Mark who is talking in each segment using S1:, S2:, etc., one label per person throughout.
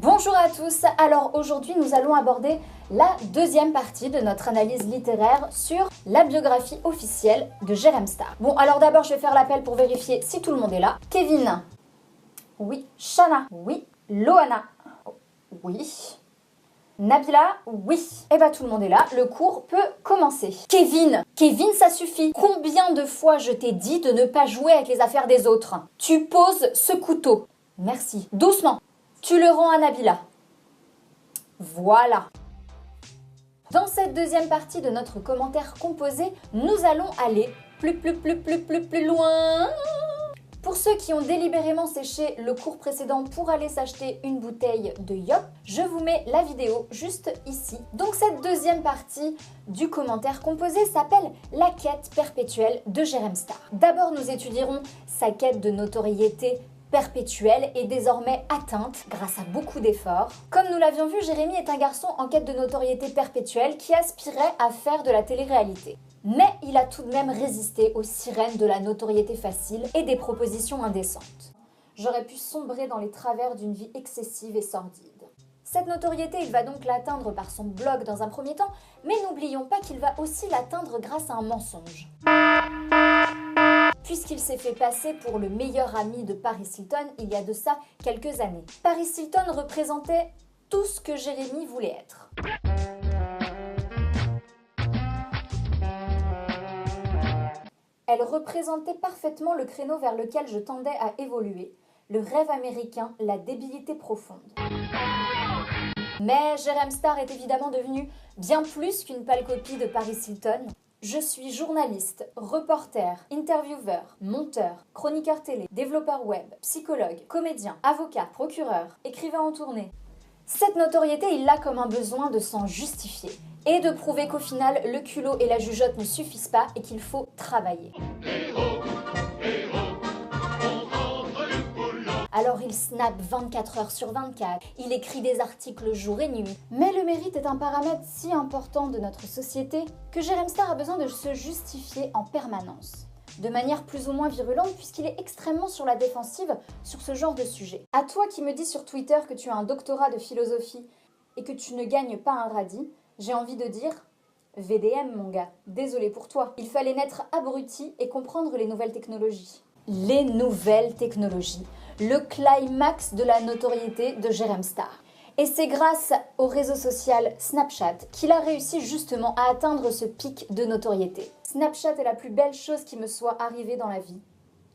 S1: Bonjour à tous, alors aujourd'hui nous allons aborder la deuxième partie de notre analyse littéraire sur la biographie officielle de Jérém Star. Bon alors d'abord je vais faire l'appel pour vérifier si tout le monde est là. Kevin? Oui. Shana? Oui. Loana? Oui. Nabila? Oui. Eh ben tout le monde est là, le cours peut commencer. Kevin, ça suffit. Combien de fois je t'ai dit de ne pas jouer avec les affaires des autres? Tu poses ce couteau. Merci. Doucement. Tu le rends à Nabila. Voilà. Dans cette deuxième partie de notre commentaire composé, nous allons aller plus loin. Pour ceux qui ont délibérément séché le cours précédent pour aller s'acheter une bouteille de Yop, je vous mets la vidéo juste ici. Donc cette deuxième partie du commentaire composé s'appelle la quête perpétuelle de Jérém Star. D'abord nous étudierons sa quête de notoriété perpétuelle et désormais atteinte grâce à beaucoup d'efforts. Comme nous l'avions vu, Jérémy est un garçon en quête de notoriété perpétuelle qui aspirait à faire de la télé-réalité. Mais il a tout de même résisté aux sirènes de la notoriété facile et des propositions indécentes. J'aurais pu sombrer dans les travers d'une vie excessive et sordide. Cette notoriété, il va donc l'atteindre par son blog dans un premier temps, mais n'oublions pas qu'il va aussi l'atteindre grâce à un mensonge. Puisqu'il s'est fait passer pour le meilleur ami de Paris Hilton il y a de ça quelques années. Paris Hilton représentait tout ce que Jérémy voulait être. Elle représentait parfaitement le créneau vers lequel je tendais à évoluer, le rêve américain, la débilité profonde. Mais Jérém Star est évidemment devenu bien plus qu'une pâle copie de Paris Hilton. Je suis journaliste, reporter, intervieweur, monteur, chroniqueur télé, développeur web, psychologue, comédien, avocat, procureur, écrivain en tournée. Cette notoriété, il l'a comme un besoin de s'en justifier et de prouver qu'au final, le culot et la jugeote ne suffisent pas et qu'il faut travailler. Alors il snap 24 heures sur 24, il écrit des articles jour et nuit. Mais le mérite est un paramètre si important de notre société que Jérém Star a besoin de se justifier en permanence. De manière plus ou moins virulente puisqu'il est extrêmement sur la défensive sur ce genre de sujet. À toi qui me dis sur Twitter que tu as un doctorat de philosophie et que tu ne gagnes pas un radis, j'ai envie de dire VDM mon gars, désolé pour toi. Il fallait naître abruti et comprendre les nouvelles technologies. Les nouvelles technologies, le climax de la notoriété de Jérém Star. Et c'est grâce au réseau social Snapchat qu'il a réussi justement à atteindre ce pic de notoriété. Snapchat est la plus belle chose qui me soit arrivée dans la vie.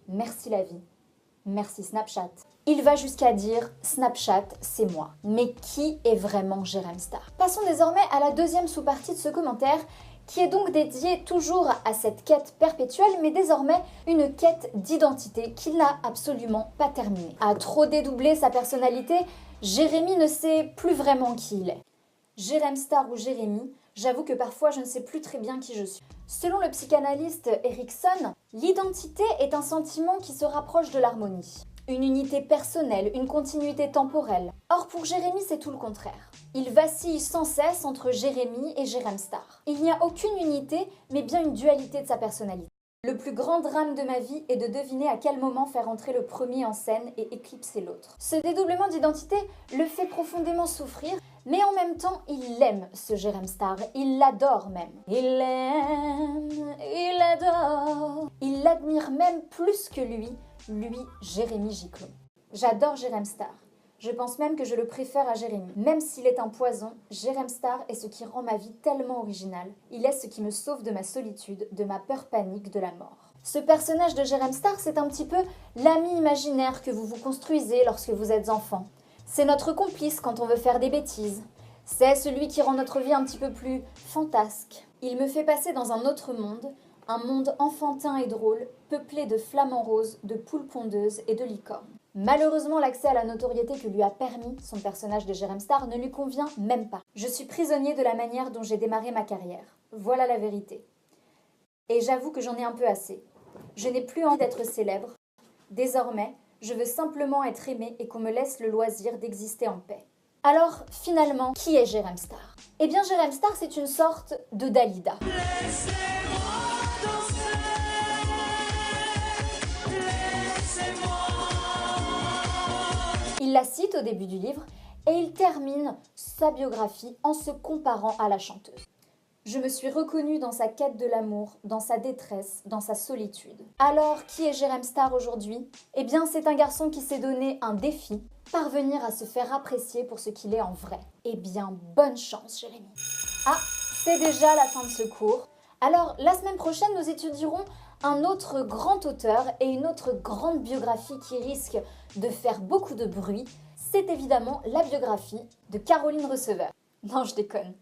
S1: Merci la vie. Merci Snapchat. Il va jusqu'à dire « Snapchat, c'est moi ». Mais qui est vraiment Jérém Star? Passons désormais à la deuxième sous-partie de ce commentaire, qui est donc dédiée toujours à cette quête perpétuelle, mais désormais une quête d'identité qu'il n'a absolument pas terminée. À trop dédoubler sa personnalité, Jérémy ne sait plus vraiment qui il est. Jérém Star ou Jérémy, j'avoue que parfois je ne sais plus très bien qui je suis. Selon le psychanalyste Erikson, l'identité est un sentiment qui se rapproche de l'harmonie. Une unité personnelle, une continuité temporelle. Or pour Jérémy, c'est tout le contraire. Il vacille sans cesse entre Jérémy et Jérém Star. Il n'y a aucune unité, mais bien une dualité de sa personnalité. Le plus grand drame de ma vie est de deviner à quel moment faire entrer le premier en scène et éclipser l'autre. Ce dédoublement d'identité le fait profondément souffrir, mais en même temps, il aime ce Jérém Star, il l'adore même. Il l'aime, il l'adore. Il l'admire même plus que lui, Jérémy Giclon. J'adore Jérém Star. Je pense même que je le préfère à Jérémy. Même s'il est un poison, Jérém Star est ce qui rend ma vie tellement originale. Il est ce qui me sauve de ma solitude, de ma peur panique de la mort. Ce personnage de Jérém Star, c'est un petit peu l'ami imaginaire que vous vous construisez lorsque vous êtes enfant. C'est notre complice quand on veut faire des bêtises. C'est celui qui rend notre vie un petit peu plus fantasque. Il me fait passer dans un autre monde, un monde enfantin et drôle, peuplé de flamants roses, de poules pondeuses et de licornes. Malheureusement, l'accès à la notoriété que lui a permis son personnage de Jérém Star ne lui convient même pas. Je suis prisonnier de la manière dont j'ai démarré ma carrière. Voilà la vérité. Et j'avoue que j'en ai un peu assez. Je n'ai plus envie d'être célèbre. Désormais, je veux simplement être aimé et qu'on me laisse le loisir d'exister en paix. Alors, finalement, qui est Jérém Star? Eh bien, Jérém Star, c'est une sorte de Dalida. Il la cite au début du livre Et il termine sa biographie en se comparant à la chanteuse. Je me suis reconnue dans sa quête de l'amour, dans sa détresse, dans sa solitude. Alors, qui est Jérém Star aujourd'hui? Eh bien, c'est un garçon qui s'est donné un défi, parvenir à se faire apprécier pour ce qu'il est en vrai. Eh bien, bonne chance, Jérémy. Ah, c'est déjà la fin de ce cours. Alors, la semaine prochaine, nous étudierons un autre grand auteur et une autre grande biographie qui risque de faire beaucoup de bruit. C'est évidemment la biographie de Caroline Receveur. Non, je déconne.